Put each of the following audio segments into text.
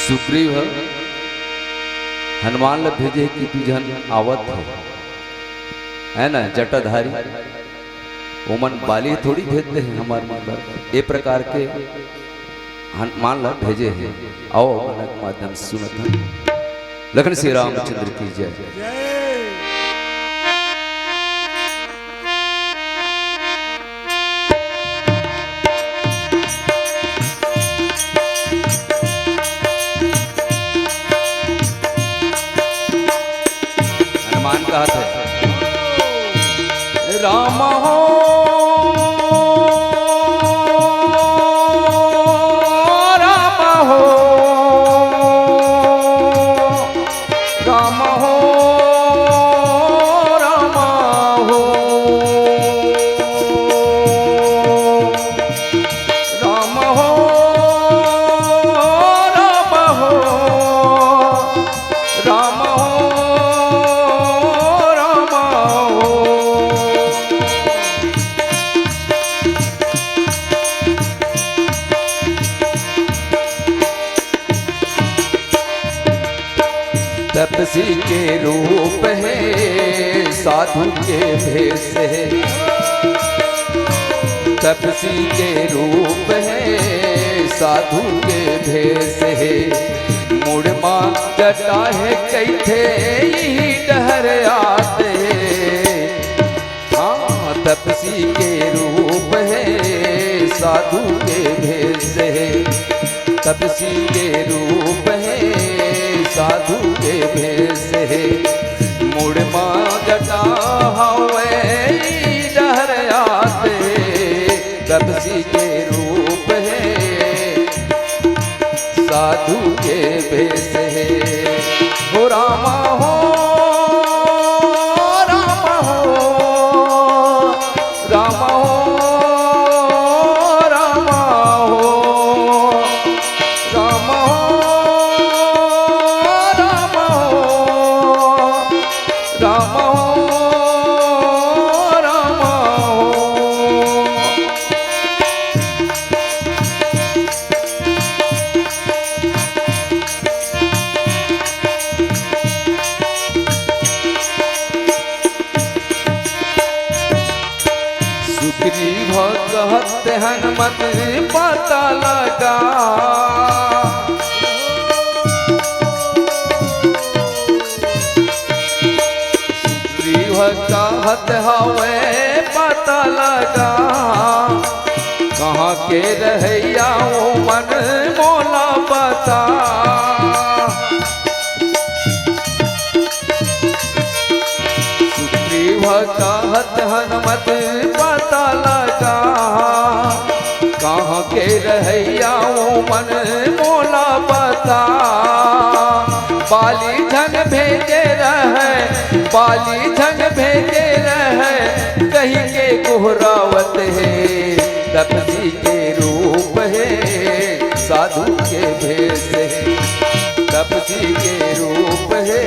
सुग्रीव हनुमान ला भेजे कि तू जन आवत है ना जटाधारी ओमन बाली थोड़ी भेजते हैं हमारे मतलब ये प्रकार के हनुमान ला भेजे हैं। आओ मनक माध्यम सुनत लखन श्री रामचंद्र की जय। कहा था राम हो राम हो राम हो राम हो राम हो राम हो राम हो तपसी के रूप है साधु के भेष है। तपसी के रूप है साधु के भेष है। मुड़मा जटा है कैथे यही डहर आते। हाँ तपसी के रूप है साधु के भेष है। तपसी के रूप है साधु के भेष है। मुड़मा जटा हवे डहर आते। तपसी के रूप है साधु के भेष है। हो रामा हो रामा हो रामा हो रामा हो रामा हो सुग्रीव कहते हनुमत पता लगा। सुग्रीव कहत हवे पता लगा। कहाँ के रहैया मन मोला बता। सुग्रीव कहत हनुमत पता लगा। कहाँ के रहैया मन मोला बता। बाली झन भेजे रहे बाली झन भेजे रहे कहीं के कोहरावत है। तपसी के रूप है साधु के भेष है। तपसी के रूप है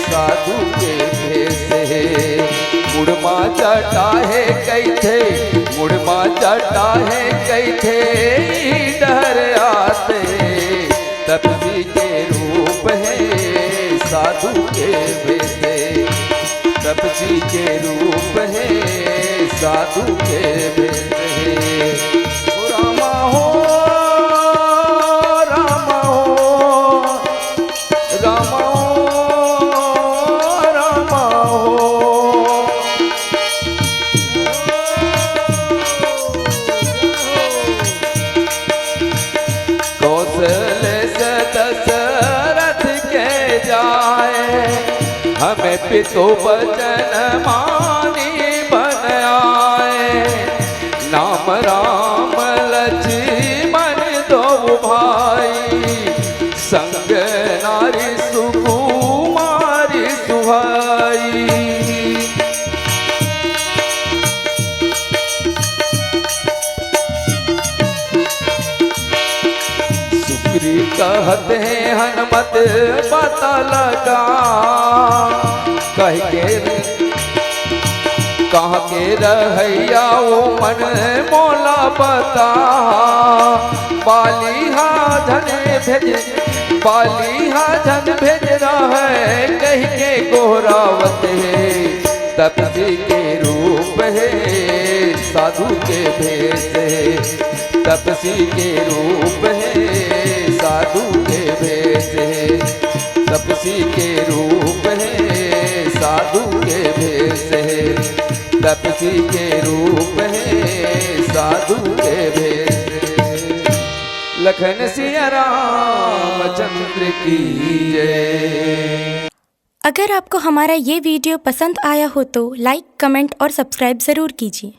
साधु के भेष है। मुड़मा जटा है कैथे मुड़मा जटा है कैथे डर आते। तपसी के रूप है साधु के भेष है। तपसी के रूप है साधु के भेष है। रामा हो रामा हो रामा हो रामा हो कौशल से दशरथ के जाए। हमें पितु बचन मानी बन आए। नाम राम लक्ष्मण दो भाई। संग नारी सुकुमारी सुहाई। सुग्रीव कहते हैं हनुमत पता लगा। कह के कहाँ के रहैया वो मन मोला बता, बालिहा धन भेज, बालिहा धन भेज रहा है कह के गोहरावत है। तपसी के रूप है साधु के भेष है, तपसी के रूप है साधु के भेष है, तपसी के रूप है साधु के भेष है, तपसी के रूप है साधु के भेष है। लखन सिया रामचंद्र की जय। अगर आपको हमारा ये वीडियो पसंद आया हो तो लाइक, कमेंट और सब्सक्राइब ज़रूर कीजिए।